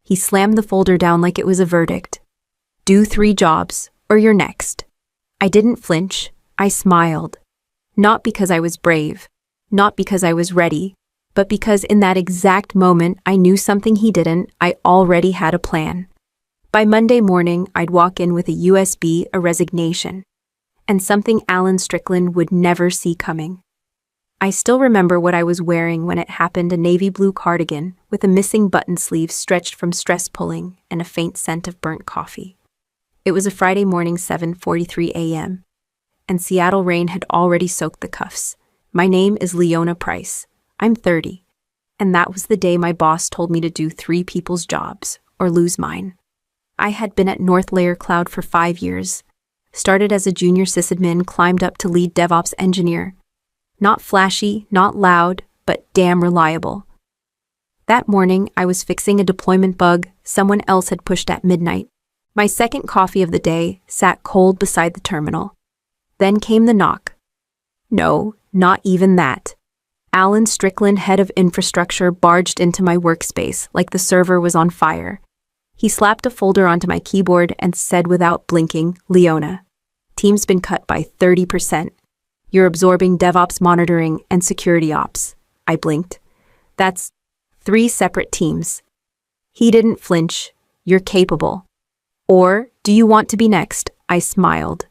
He slammed the folder down like it was a verdict. Do 3 jobs, or you're next. I didn't flinch. I smiled. Not because I was brave, not because I was ready, but because in that exact moment I knew something he didn't. I already had a plan. By Monday morning, I'd walk in with a USB, a resignation, and something Alan Strickland would never see coming. I still remember what I was wearing when it happened, a navy blue cardigan with a missing button sleeve stretched from stress pulling and a faint scent of burnt coffee. It was a Friday morning, 7:43 a.m., and Seattle rain had already soaked the cuffs. My name is Leona Price. I'm 30, and that was the day my boss told me to do 3 people's jobs or lose mine. I had been at North Layer Cloud for 5 years, started as a junior sysadmin, climbed up to Lead DevOps Engineer. Not flashy, not loud, but damn reliable. That morning, I was fixing a deployment bug someone else had pushed at midnight. My second coffee of the day sat cold beside the terminal. Then came the knock. No, not even that. Alan Strickland, head of infrastructure, barged into my workspace like the server was on fire. He slapped a folder onto my keyboard and said without blinking, Leona, team's been cut by 30%. You're absorbing DevOps monitoring and security ops. I blinked. That's 3 separate teams. He didn't flinch. You're capable. Or, do you want to be next? I smiled.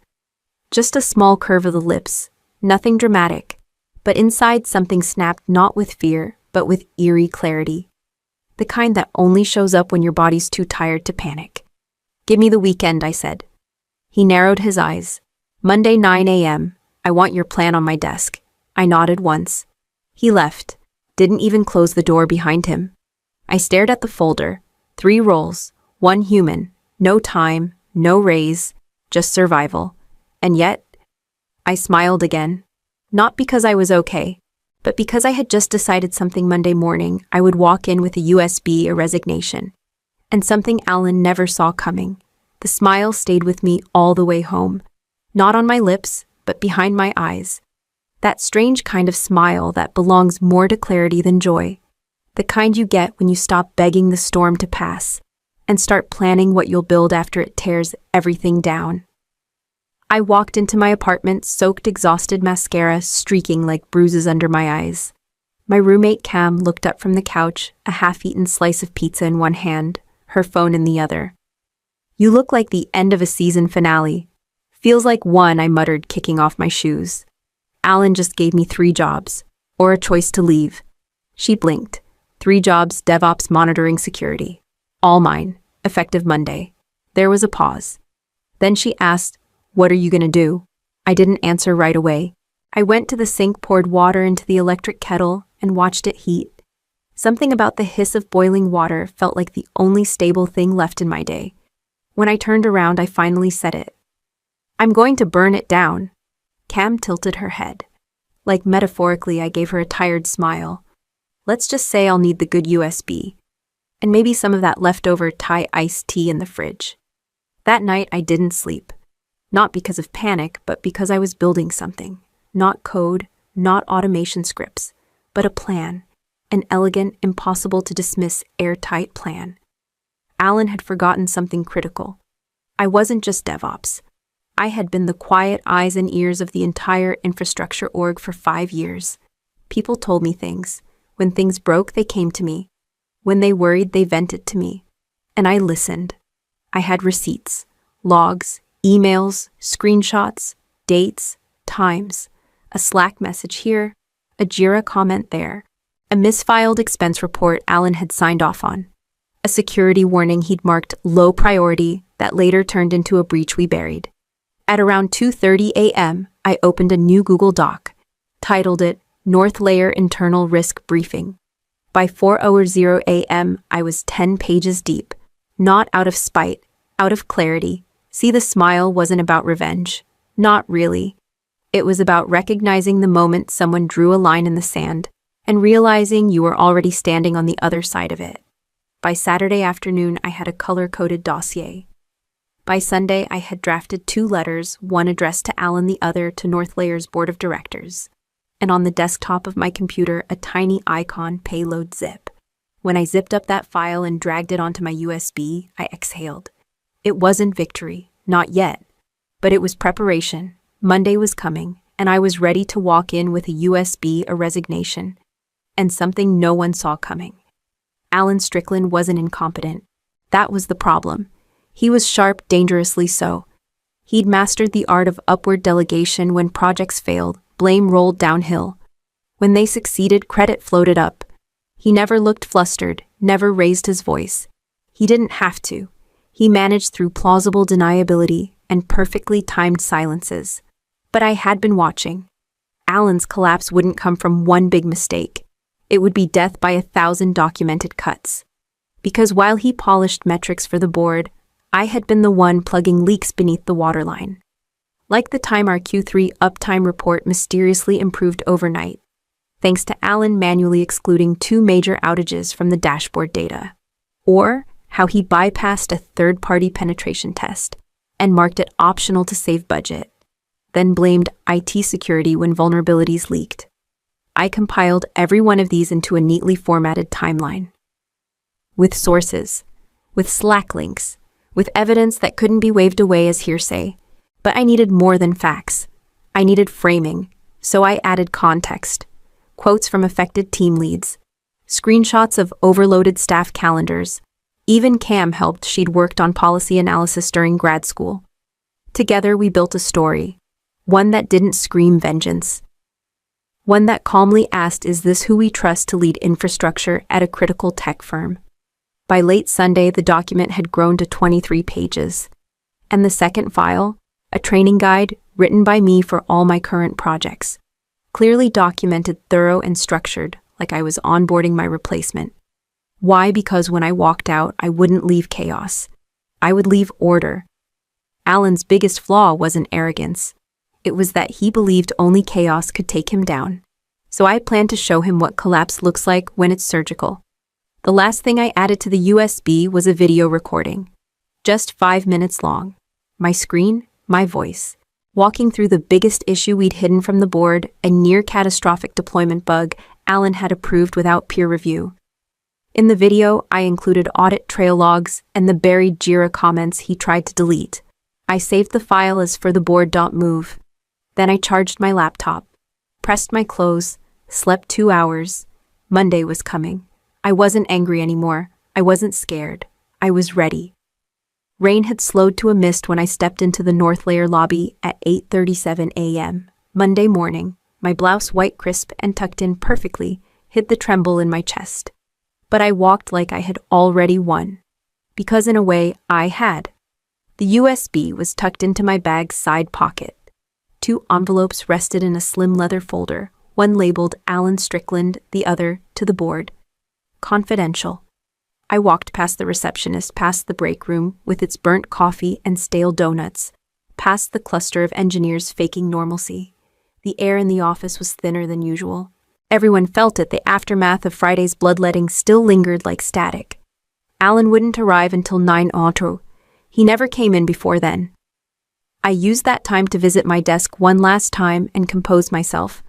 Just a small curve of the lips, nothing dramatic, but inside something snapped, not with fear, but with eerie clarity. The kind that only shows up when your body's too tired to panic. Give me the weekend, I said. He narrowed his eyes. Monday, 9 a.m., I want your plan on my desk. I nodded once. He left, didn't even close the door behind him. I stared at the folder. 3 roles, 1 human, no time, no raise, just survival. And yet, I smiled again. Not because I was okay, but because I had just decided something Monday morning. I would walk in with a USB, a resignation, and something Alan never saw coming. The smile stayed with me all the way home, not on my lips, but behind my eyes. That strange kind of smile that belongs more to clarity than joy. The kind you get when you stop begging the storm to pass and start planning what you'll build after it tears everything down. I walked into my apartment, soaked, exhausted, mascara streaking like bruises under my eyes. My roommate Cam looked up from the couch, a half-eaten slice of pizza in one hand, her phone in the other. You look like the end of a season finale. Feels like one, I muttered, kicking off my shoes. Alan just gave me 3 jobs, or a choice to leave. She blinked. 3 jobs, DevOps monitoring security. All mine, effective Monday. There was a pause. Then she asked, what are you going to do? I didn't answer right away. I went to the sink, poured water into the electric kettle, and watched it heat. Something about the hiss of boiling water felt like the only stable thing left in my day. When I turned around, I finally said it. I'm going to burn it down. Cam tilted her head. Like metaphorically, I gave her a tired smile. Let's just say I'll need the good USB. And maybe some of that leftover Thai iced tea in the fridge. That night, I didn't sleep. Not because of panic, but because I was building something. Not code, not automation scripts, but a plan. An elegant, impossible to dismiss, airtight plan. Alan had forgotten something critical. I wasn't just DevOps. I had been the quiet eyes and ears of the entire infrastructure org for 5 years. People told me things. When things broke, they came to me. When they worried, they vented to me. And I listened. I had receipts, logs, emails, screenshots, dates, times, a Slack message here, a Jira comment there, a misfiled expense report Alan had signed off on, a security warning he'd marked low priority that later turned into a breach we buried. At around 2:30 a.m., I opened a new Google Doc, titled it North Layer Internal Risk Briefing. By 4:00 a.m., I was 10 pages deep, not out of spite, out of clarity. See, the smile wasn't about revenge. Not really. It was about recognizing the moment someone drew a line in the sand and realizing you were already standing on the other side of it. By Saturday afternoon, I had a color-coded dossier. By Sunday, I had drafted 2 letters, one addressed to Alan, the other to North Layer's board of directors. And on the desktop of my computer, a tiny icon, payload zip. When I zipped up that file and dragged it onto my USB, I exhaled. It wasn't victory, not yet. But it was preparation. Monday was coming, and I was ready to walk in with a USB, a resignation, and something no one saw coming. Alan Strickland wasn't incompetent. That was the problem. He was sharp, dangerously so. He'd mastered the art of upward delegation. When projects failed, blame rolled downhill. When they succeeded, credit floated up. He never looked flustered, never raised his voice. He didn't have to. He managed through plausible deniability and perfectly timed silences. But I had been watching. Alan's collapse wouldn't come from one big mistake. It would be death by 1,000 documented cuts. Because while he polished metrics for the board, I had been the one plugging leaks beneath the waterline. Like the time our Q3 uptime report mysteriously improved overnight, thanks to Alan manually excluding 2 major outages from the dashboard data. Or how he bypassed a third-party penetration test and marked it optional to save budget, then blamed IT security when vulnerabilities leaked. I compiled every one of these into a neatly formatted timeline. With sources, with Slack links, with evidence that couldn't be waved away as hearsay. But I needed more than facts. I needed framing, so I added context. Quotes from affected team leads, screenshots of overloaded staff calendars. Even Cam helped. She'd worked on policy analysis during grad school. Together we built a story, one that didn't scream vengeance. One that calmly asked, is this who we trust to lead infrastructure at a critical tech firm? By late Sunday, the document had grown to 23 pages. And the second file, a training guide written by me for all my current projects, clearly documented, thorough and structured, like I was onboarding my replacement. Why? Because when I walked out, I wouldn't leave chaos. I would leave order. Alan's biggest flaw wasn't arrogance. It was that he believed only chaos could take him down. So I planned to show him what collapse looks like when it's surgical. The last thing I added to the USB was a video recording. Just 5 minutes long. My screen, my voice. Walking through the biggest issue we'd hidden from the board, a near-catastrophic deployment bug Alan had approved without peer review. In the video, I included audit trail logs and the buried Jira comments he tried to delete. I saved the file as for the board.move. Then I charged my laptop, pressed my clothes, slept 2 hours. Monday was coming. I wasn't angry anymore. I wasn't scared. I was ready. Rain had slowed to a mist when I stepped into the North Layer lobby at 8:37 a.m. Monday morning. My blouse, white, crisp, and tucked in perfectly, hid the tremble in my chest. But I walked like I had already won. Because in a way, I had. The USB was tucked into my bag's side pocket. 2 envelopes rested in a slim leather folder, one labeled Alan Strickland, the other, to the board. Confidential. I walked past the receptionist, past the break room with its burnt coffee and stale donuts, past the cluster of engineers faking normalcy. The air in the office was thinner than usual. Everyone felt it. The aftermath of Friday's bloodletting still lingered like static. Alan wouldn't arrive until 9 auto. He never came in before then. I used that time to visit my desk one last time and compose myself.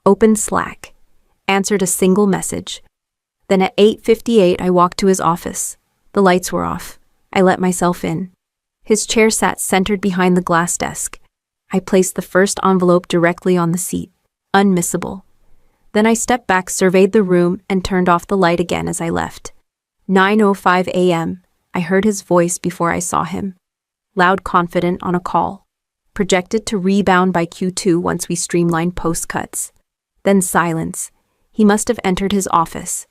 Opened Slack. Answered a single message. Then at 8:58 I walked to his office. The lights were off. I let myself in. His chair sat centered behind the glass desk. I placed the first envelope directly on the seat. Unmissable. Then I stepped back, surveyed the room, and turned off the light again as I left. 9:05 a.m. I heard his voice before I saw him. Loud, confident, on a call. Projected to rebound by Q2 once we streamlined post cuts. Then silence. He must have entered his office.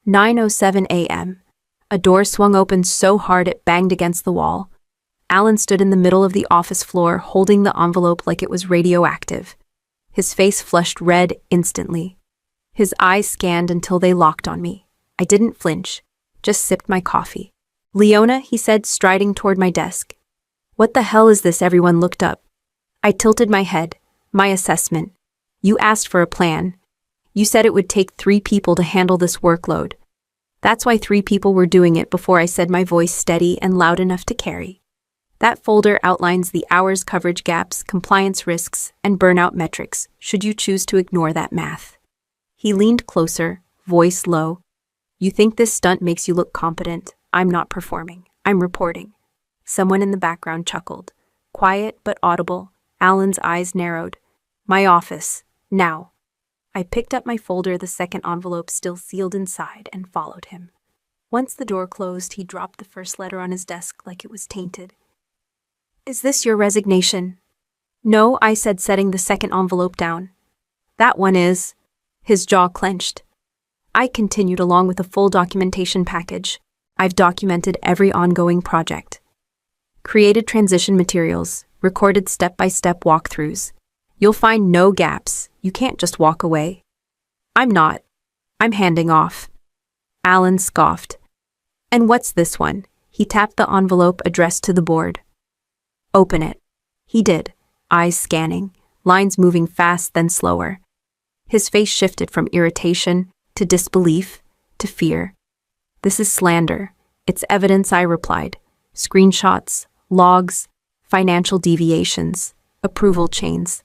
9:07 a.m. A door swung open so hard it banged against the wall. Alan stood in the middle of the office floor, holding the envelope like it was radioactive. His face flushed red instantly. His eyes scanned until they locked on me. I didn't flinch, just sipped my coffee. "Leona," he said, striding toward my desk. "What the hell is this?" Everyone looked up. I tilted my head. "My assessment. You asked for a plan. You said it would take 3 people to handle this workload. That's why 3 people were doing it before I said, my voice steady and loud enough to carry. That folder outlines the hours, coverage gaps, compliance risks, and burnout metrics, should you choose to ignore that math." He leaned closer, voice low. You think this stunt makes you look competent? I'm not performing. I'm reporting. Someone in the background chuckled. Quiet but audible. Alan's eyes narrowed. My office. Now. I picked up my folder, the second envelope still sealed inside, and followed him. Once the door closed, he dropped the first letter on his desk like it was tainted. Is this your resignation? No, I said, setting the second envelope down. That one is. His jaw clenched. I continued along with a full documentation package. I've documented every ongoing project. Created transition materials, recorded step-by-step walkthroughs. You'll find no gaps. You can't just walk away. I'm not. I'm handing off. Alan scoffed. And what's this one? He tapped the envelope addressed to the board. Open it. He did, eyes scanning, lines moving fast then slower. His face shifted from irritation to disbelief to fear. This is slander. It's evidence, I replied. Screenshots, logs, financial deviations, approval chains.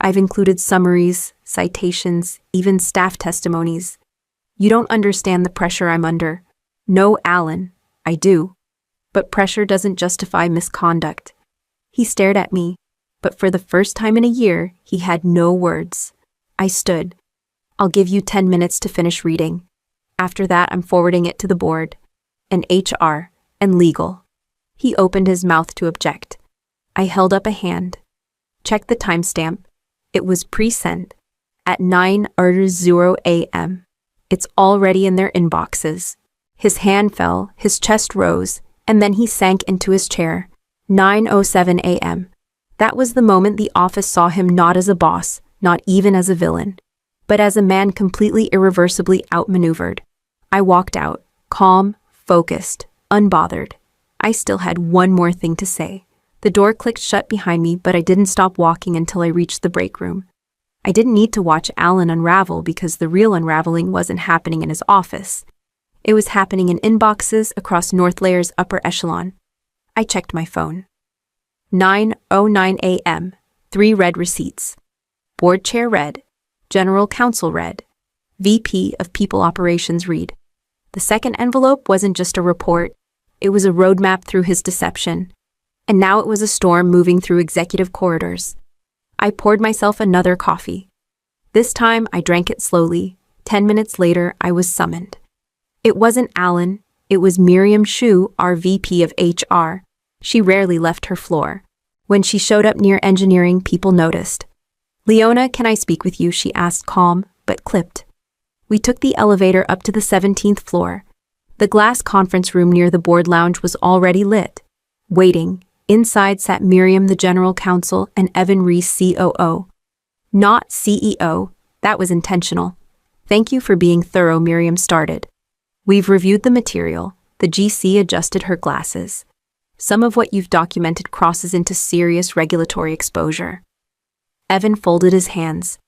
I've included summaries, citations, even staff testimonies. You don't understand the pressure I'm under. No, Alan, I do. But pressure doesn't justify misconduct. He stared at me, but for the first time in a year, he had no words. I stood. I'll give you 10 minutes to finish reading. After that, I'm forwarding it to the board, and HR, and legal. He opened his mouth to object. I held up a hand. Check the timestamp. It was pre-sent at 9:00 a.m. It's already in their inboxes. His hand fell, his chest rose, and then he sank into his chair. 9:07 a.m. That was the moment the office saw him not as a boss, not even as a villain, but as a man completely irreversibly outmaneuvered. I walked out, calm, focused, unbothered. I still had one more thing to say. The door clicked shut behind me, but I didn't stop walking until I reached the break room. I didn't need to watch Alan unravel because the real unraveling wasn't happening in his office. It was happening in inboxes across North Layer's upper echelon. I checked my phone. 9:09 a.m. 3 red receipts. Board chair read. General counsel read. VP of People Operations read. The second envelope wasn't just a report. It was a roadmap through his deception. And now it was a storm moving through executive corridors. I poured myself another coffee. This time I drank it slowly. 10 minutes later, I was summoned. It wasn't Alan. It was Miriam Shu, our VP of HR. She rarely left her floor. When she showed up near engineering, people noticed. Leona, can I speak with you? She asked, calm, but clipped. We took the elevator up to the 17th floor. The glass conference room near the board lounge was already lit. Waiting, inside sat Miriam, the general counsel, and Evan Reese, COO. Not CEO. That was intentional. Thank you for being thorough, Miriam started. We've reviewed the material. The GC adjusted her glasses. Some of what you've documented crosses into serious regulatory exposure. Evan folded his hands.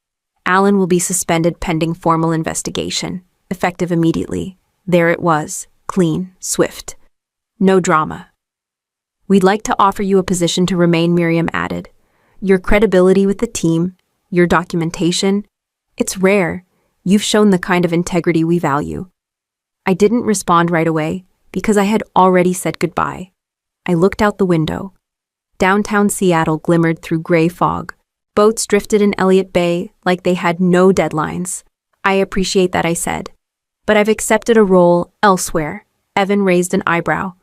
Alan will be suspended pending formal investigation, effective immediately. There it was, clean, swift. No drama. We'd like to offer you a position to remain, Miriam added. Your credibility with the team, your documentation, it's rare. You've shown the kind of integrity we value. I didn't respond right away because I had already said goodbye. I looked out the window. Downtown Seattle glimmered through gray fog. Boats drifted in Elliott Bay like they had no deadlines. I appreciate that, I said. But I've accepted a role elsewhere. Evan raised an eyebrow.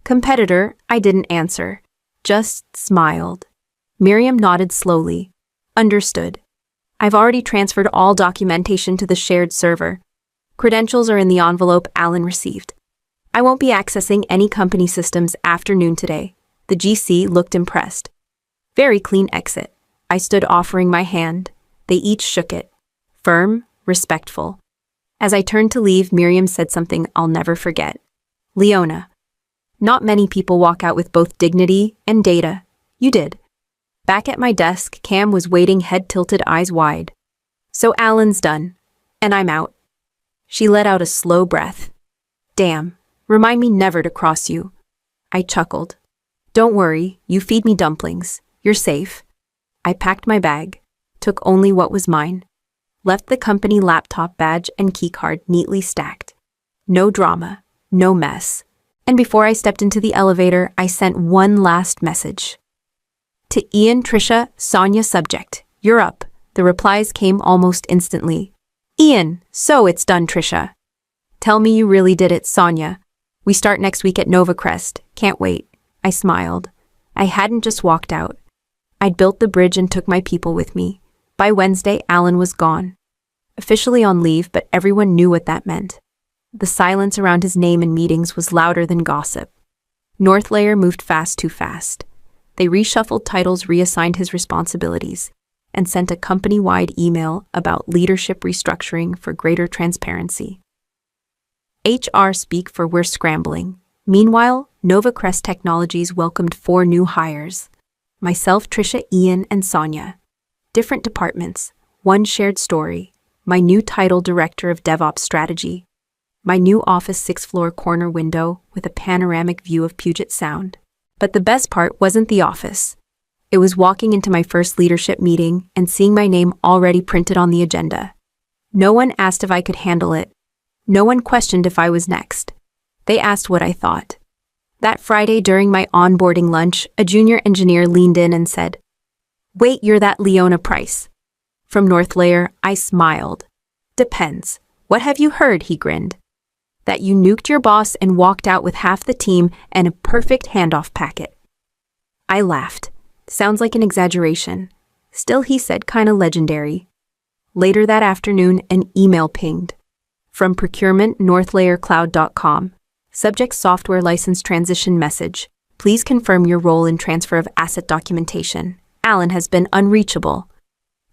Competitor, I didn't answer. Just smiled. Miriam nodded slowly. Understood. I've already transferred all documentation to the shared server. Credentials are in the envelope Alan received. I won't be accessing any company systems after noon today. The GC looked impressed. Very clean exit. I stood offering my hand. They each shook it. Firm, respectful. As I turned to leave, Miriam said something I'll never forget. Leona. Not many people walk out with both dignity and data. You did. Back at my desk, Cam was waiting, head tilted, eyes wide. So Alan's done. And I'm out. She let out a slow breath. Damn. Remind me never to cross you. I chuckled. Don't worry, you feed me dumplings. You're safe. I packed my bag, took only what was mine, left the company laptop badge and keycard neatly stacked. No drama, no mess. And before I stepped into the elevator, I sent one last message. To Ian, Trisha, Sonia, subject. You're up. The replies came almost instantly. Ian, so it's done, Trisha. Tell me you really did it, Sonia. We start next week at Nova Crest. Can't wait. I smiled. I hadn't just walked out. I'd built the bridge and took my people with me. By Wednesday, Alan was gone. Officially on leave, but everyone knew what that meant. The silence around his name in meetings was louder than gossip. Northlayer moved too fast. They reshuffled titles, reassigned his responsibilities, and sent a company-wide email about leadership restructuring for greater transparency. HR speak for we're scrambling. Meanwhile, Nova Crest Technologies welcomed 4 new hires. Myself, Trisha, Ian, and Sonia. Different departments, one shared story. My new title, Director of DevOps Strategy. My new office 6th-floor corner window with a panoramic view of Puget Sound. But the best part wasn't the office. It was walking into my first leadership meeting and seeing my name already printed on the agenda. No one asked if I could handle it. No one questioned if I was next. They asked what I thought. That Friday during my onboarding lunch, a junior engineer leaned in and said, "Wait, you're that Leona Price." From Northlayer, I smiled. "Depends. What have you heard?" he grinned. "That you nuked your boss and walked out with half the team and a perfect handoff packet." I laughed. Sounds like an exaggeration. Still, he said, kinda legendary. Later that afternoon, an email pinged. From procurement, northlayercloud.com. Subject software license transition message. Please confirm your role in transfer of asset documentation. Alan has been unreachable.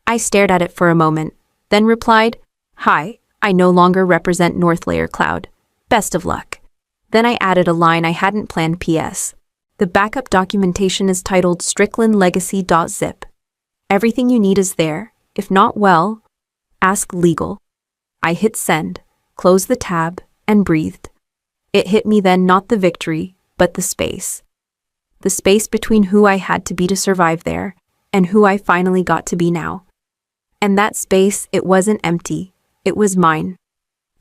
I stared at it for a moment, then replied, "Hi, I no longer represent Northlayer Cloud. Best of luck." Then I added a line I hadn't planned. PS. The backup documentation is titled stricklandlegacy.zip. Everything you need is there. If not, well, ask legal. I hit send, closed the tab, and breathed. It hit me then, not the victory, but the space. The space between who I had to be to survive there and who I finally got to be now. And that space, it wasn't empty. It was mine.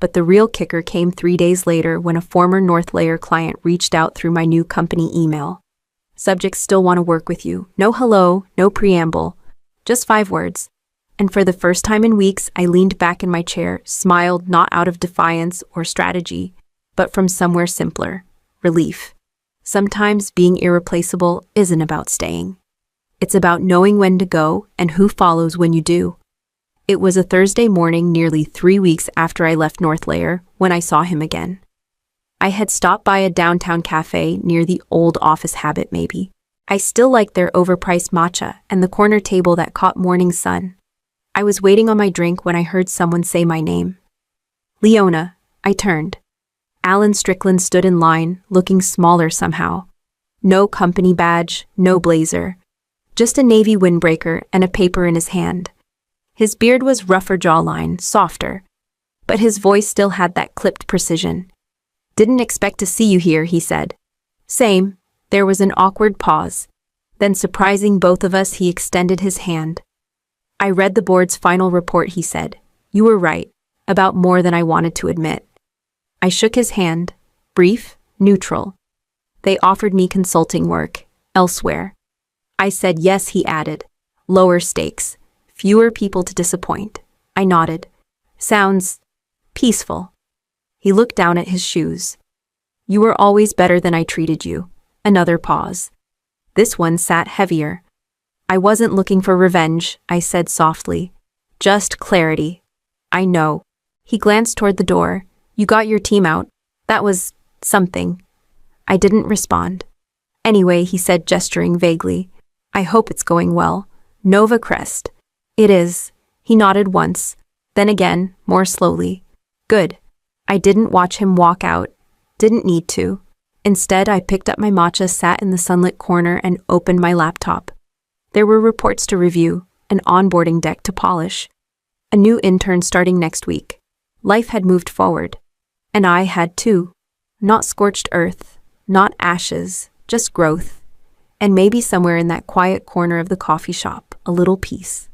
But the real kicker came 3 days later when a former Northlayer client reached out through my new company email. Subjects still want to work with you. No hello, no preamble. Just 5 words. And for the first time in weeks, I leaned back in my chair, smiled not out of defiance or strategy, but from somewhere simpler. Relief. Sometimes being irreplaceable isn't about staying. It's about knowing when to go and who follows when you do. It was a Thursday morning nearly 3 weeks after I left Northlayer when I saw him again. I had stopped by a downtown cafe near the old office habit maybe. I still liked their overpriced matcha and the corner table that caught morning sun. I was waiting on my drink when I heard someone say my name. "Leona." I turned. Alan Strickland stood in line, looking smaller somehow. No company badge, no blazer. Just a navy windbreaker and a paper in his hand. His beard was rougher jawline, softer. But his voice still had that clipped precision. "Didn't expect to see you here," he said. "Same." There was an awkward pause. Then, surprising both of us, he extended his hand. "I read the board's final report," he said. "You were right, about more than I wanted to admit." I shook his hand, brief, neutral. "They offered me consulting work, elsewhere." I said yes, he added. "Lower stakes, fewer people to disappoint." I nodded. "Sounds peaceful." He looked down at his shoes. "You were always better than I treated you." Another pause. This one sat heavier. "I wasn't looking for revenge," I said softly. "Just clarity." "I know." He glanced toward the door. "You got your team out. That was something." I didn't respond. "Anyway," he said, gesturing vaguely. "I hope it's going well. Nova Crest." "It is." He nodded once, then again, more slowly. "Good." I didn't watch him walk out. Didn't need to. Instead, I picked up my matcha, sat in the sunlit corner, and opened my laptop. There were reports to review, an onboarding deck to polish. A new intern starting next week. Life had moved forward. And I had too. Not scorched earth, not ashes, just growth. And maybe somewhere in that quiet corner of the coffee shop, a little peace.